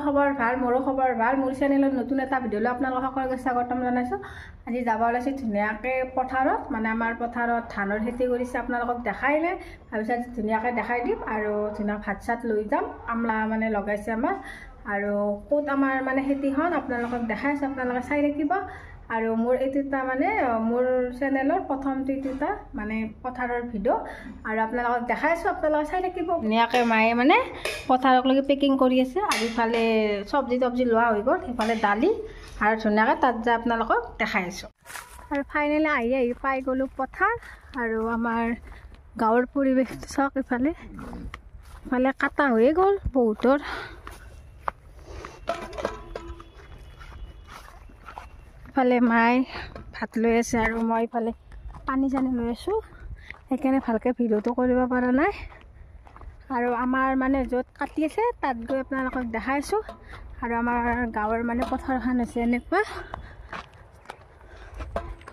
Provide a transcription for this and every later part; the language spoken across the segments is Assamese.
খবৰ ভাল, মোৰো খবৰ ভাল। মোৰ চেনেলত নতুন এটা ভিডিঅ'লৈ আপোনালোকক সকলোকে স্বাগতম জনাইছোঁ। আজি যাব ওলাইছোঁ ধুনীয়াকৈ পথাৰত, মানে আমাৰ পথাৰত ধানৰ খেতি কৰিছে। আপোনালোকক দেখাইলে ভাবিছোঁ আজি ধুনীয়াকৈ দেখাই দিম আৰু ধুনীয়া ভাত চাত লৈ যাম। কামলা মানে লগাইছে আমাৰ, আৰু ক'ত আমাৰ মানে খেতিখন আপোনালোকক দেখাইছোঁ, আপোনালোকে চাই থাকিব। আৰু মোৰ এইটো এটা মানে মোৰ চেনেলৰ প্ৰথমটো এটা মানে পথাৰৰ ভিডিঅ' আৰু আপোনালোকক দেখাইছোঁ, আপোনালোকে চাই থাকিব। ধুনীয়াকৈ মায়ে মানে পথাৰকলৈকে পেকিং কৰি আছে। আৰু ইফালে চব্জি লোৱা হৈ গ'ল, সেইফালে দালি আৰু ধুনীয়াকৈ তাত যায় আপোনালোকক দেখাই আছোঁ। আৰু ফাইনেলি আহি পাই গ'লোঁ পথাৰ। আৰু আমাৰ গাঁৱৰ পৰিৱেশটো চাওক, ইফালে কাটা হৈয়ে গ'ল বহুতৰ। ইফালে মায়ে ভাত লৈ আছে আৰু মই ইফালে পানী চানী লৈ আছোঁ, সেইকাৰণে ভালকৈ ভিডিঅ'টো কৰিব পৰা নাই। আৰু আমাৰ মানে য'ত কাটি আছে তাত গৈ আপোনালোকক দেখাইছোঁ। আৰু আমাৰ গাঁৱৰ মানে পথাৰখন হৈছে এনেকুৱা,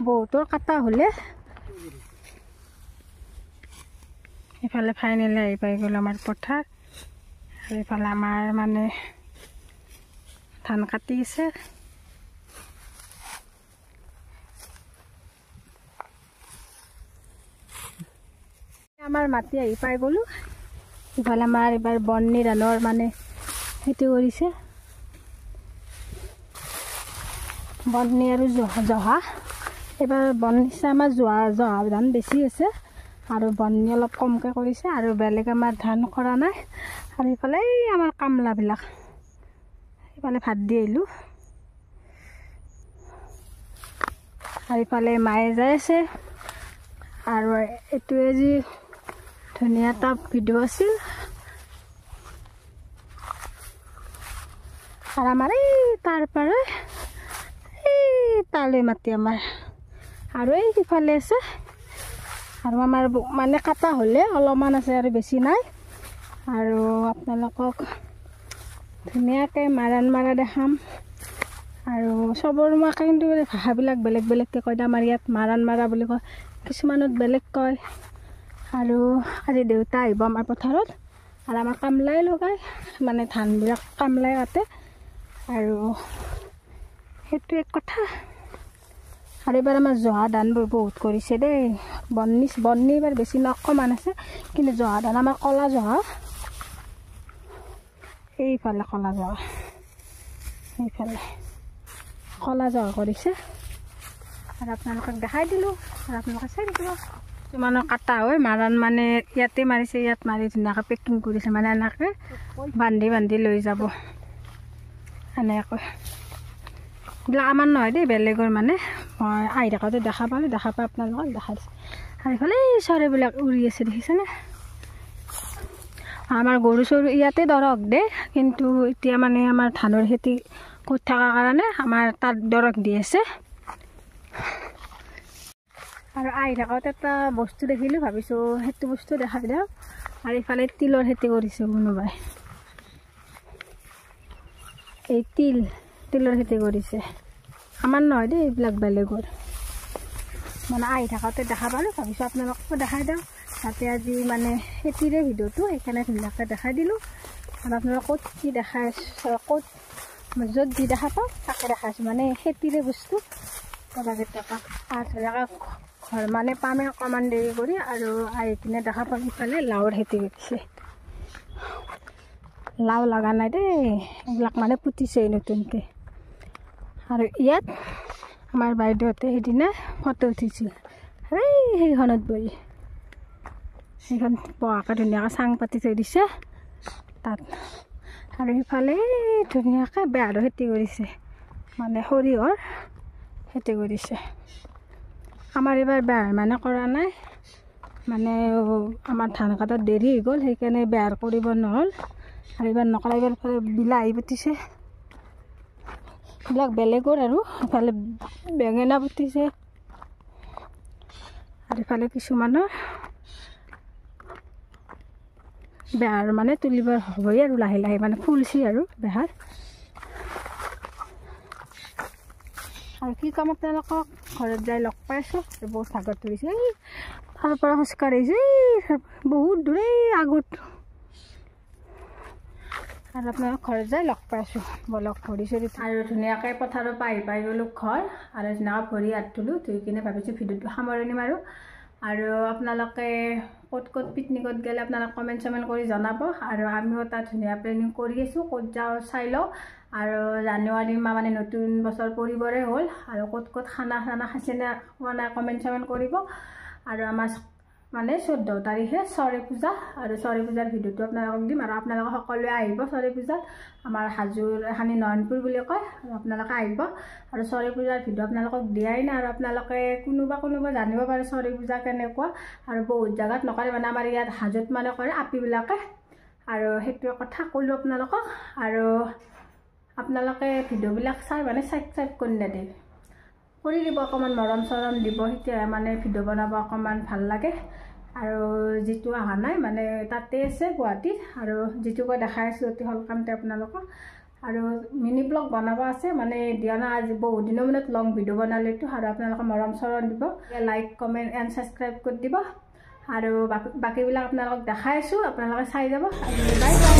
বহুতৰ কাটা হ'লে। ইফালে ফাইনেলি আহি পাই গ'ল আমাৰ পথাৰ। আৰু ইফালে আমাৰ মানে ধান কাটি আছে। আমাৰ মাটি আহি পাই গ'লোঁ। ইফালে আমাৰ এইবাৰ বন্নি ধানৰ মানে খেতি কৰিছে, বন্নি আৰু জহা। এইবাৰ বন্নিছে আমাৰ জহা ধান বেছি আছে আৰু বন্নি অলপ কমকৈ কৰিছে, আৰু বেলেগ আমাৰ ধান কৰা নাই। আৰু ইফালে আমাৰ কামলাবিলাক ইফালে ভাত দি আহিলোঁ। আৰু ইফালে মায়ে যাই আছে। আৰু এইটোৱে যি ধুনীয়া এটা ভিডিঅ' আছিল। আৰু আমাৰ এই তাৰ পৰা এই তালৈ মাতি আমাৰ, আৰু এই সিফালে আছে। আৰু আমাৰ মানে কাটা হ'লে অলপমান আছে আৰু বেছি নাই। আৰু আপোনালোকক ধুনীয়াকৈ মাৰা দেখাম। আৰু চবৰ মই কিন্তু ভাষাবিলাক বেলেগ বেলেগকৈ কয়। আমাৰ ইয়াত মাৰা বুলি কয়, কিছুমানত বেলেগ কয়। আৰু আজি দেউতা আহিব আমাৰ পথাৰত, আৰু আমাৰ কামলাই লগায়, মানে ধানবিলাক কামলাই কাটে। আৰু সেইটো এক কথা। আৰু এইবাৰ আমাৰ জহা ধানবোৰ বহুত কৰিছে দেই। বন্নি এইবাৰ বেছি অকণমান আছে, কিন্তু জহা ধান আমাৰ ক'লা জহা, এইফালে ক'লা জহা, এইফালে ক'লা জহা কৰিছে। আৰু আপোনালোকক দেখাই দিলোঁ, আৰু আপোনালোকে চাই থাকিব। কিছুমানৰ কাটা হয় মাৰাণ, মানে ইয়াতে মাৰিছে, ইয়াত মাৰি ধুনীয়াকৈ পেকিং কৰিছে, মানে এনেকৈ বান্ধি লৈ যাব এনেকৈ। এইবিলাক আমাৰ নহয় দেই, বেলেগৰ। মানে মই আহি থাকোঁতে দেখা পাই আপোনালোকক দেখাই দিছোঁ। আৰু এইফালে চৰাইবিলাক উৰি আছে, দেখিছেনে? আমাৰ গৰু চৰু ইয়াতে দৰক দেই, কিন্তু এতিয়া মানে আমাৰ ধানৰ খেতি কৰি থকাৰ কাৰণে আমাৰ তাত দৰক দি আছে। আৰু আহি থাকোঁতে এটা বস্তু দেখিলোঁ, ভাবিছোঁ সেইটো বস্তু দেখাই দিওঁ। আৰু ইফালে তিলৰ খেতি কৰিছে কোনোবাই, এই তিলৰ খেতি কৰিছে। আমাৰ নহয় দেই, এইবিলাক বেলেগৰ। মানে আহি থাকোঁতে দেখা পালোঁ, ভাবিছোঁ আপোনালোককো দেখাই দিওঁ। তাতে আজি মানে খেতিৰে ভিডিঅ'টো, সেইকাৰণে ধুনীয়াকৈ দেখাই দিলোঁ। আৰু আপোনালোক ক'ত কি দেখাই, ক'ত য'ত যি দেখা পাওঁ তাকে দেখাইছোঁ, মানে খেতিৰে বস্তু কেইটকা। আৰু ধুনীয়াকৈ ঘৰ মানে পামে অকণমান দেৰি কৰি। আৰু আহি কিনে দেখা পাম ইফালে লাওৰ খেতি কৰিছে। লাও লগা নাই দেই, এইবিলাক মানে পুতিছে নতুনকৈ। আৰু ইয়াত আমাৰ বাইদেউহঁতে সেইদিনা ফটো উঠিছিল, সেইখনত বহি, সেইখন বহাকৈ ধুনীয়াকৈ চাং পাতি থৈ দিছে তাত। আৰু সিফালে ধুনীয়াকৈ বেহাৰৰ খেতি কৰিছে, মানে সৰিয়হৰ খেতি কৰিছে। আমাৰ এইবাৰ বেহাৰ মানে কৰা নাই, মানে আমাৰ ধান কাটাত দেৰি হৈ গ'ল, সেইকাৰণে বেহাৰ কৰিব নহ'ল। আৰু এইবাৰ নকৰা, এইবাৰ বিলাহী পুতিছে, এইবিলাক বেলেগৰ। আৰু ইফালে বেঙেনা পুতিছে। আৰু ইফালে কিছুমানৰ বেহাৰ মানে তুলিব হ'বই আৰু লাহে লাহে, মানে ফুলছি আৰু বেহাৰ। আৰু কি কাম আপোনালোকক ঘৰত যাই লগ পাইছোঁ, আৰু বহুত ভাগত ধৰিছে। তাৰ পৰা খোজকাঢ়িছে বহুত দূৰ আগত। আৰু আপোনালোক ঘৰত যাই লগ পাইছোঁ বলক ভৰি চৰি আৰু ধুনীয়াকৈ পথাৰৰ পাই গ'লোঁ ঘৰ আৰু ধুনীয়াকৈ ভৰি হাত ধুলোঁ ধুই কিনে ভাবিছোঁ ভিডিঅ'টো সামৰণি মাৰোঁ আৰু আপোনালোকে ক'ত পিকনিকত গ'লে আপোনালোকে কমেণ্ট চমেণ্ট কৰি জনাব আৰু আমিও তাত ধুনীয়া প্লেনিং কৰি আছোঁ ক'ত যাওঁ চাই লওঁ আৰু জানুৱাৰী মাহ মানে নতুন বছৰ পৰিবৰে হ'ল আৰু ক'ত খানা খাইছেনে খোৱা নাই কমেণ্ট চমেণ্ট কৰিব আৰু আমাৰ মানে 14 তাৰিখে চৰে পূজা আৰু চৰে পূজাৰ ভিডিঅ'টো আপোনালোকক দিম আৰু আপোনালোকে সকলোৱে আহিব চৰে পূজাত আমাৰ হাজোৰ এখানি নয়নপুৰ বুলি কয় আৰু আপোনালোকে আহিব আৰু চৰে পূজাৰ ভিডিঅ' আপোনালোকক দিয়াই নাই আৰু আপোনালোকে কোনোবা জানিব পাৰে চৰে পূজা কেনেকুৱা আৰু বহুত জাগাত নকৰে মানে আমাৰ ইয়াত হাজোত মানে কৰে আপিবিলাকে আৰু সেইটোৱে কথা ক'লোঁ আপোনালোকক আৰু আপোনালোকে ভিডিঅ'বিলাক চাই মানে সাবস্ক্ৰাইব কৰি নেদে কৰি দিব অকণমান মৰম চৰম দিব তেতিয়া মানে ভিডিঅ' বনাব অকণমান ভাল লাগে আৰু যিটো অহা নাই মানে তাতে আছে গুৱাহাটীত আৰু যিটোকৈ দেখাই আছোঁ অতি সোনকালে আপোনালোকক আৰু মিনি ব্লগ বনাব আছে মানে দিয়া না আজি বহুত দিনৰ মূৰত লং ভিডিঅ' বনালেতো আৰু আপোনালোকে মৰম চৰম দিব লাইক কমেণ্ট এণ্ড ছাবস্ক্ৰাইব কৰি দিব আৰু বাকীবিলাক আপোনালোকক দেখাই আছোঁ আপোনালোকে চাই যাব বাই বাই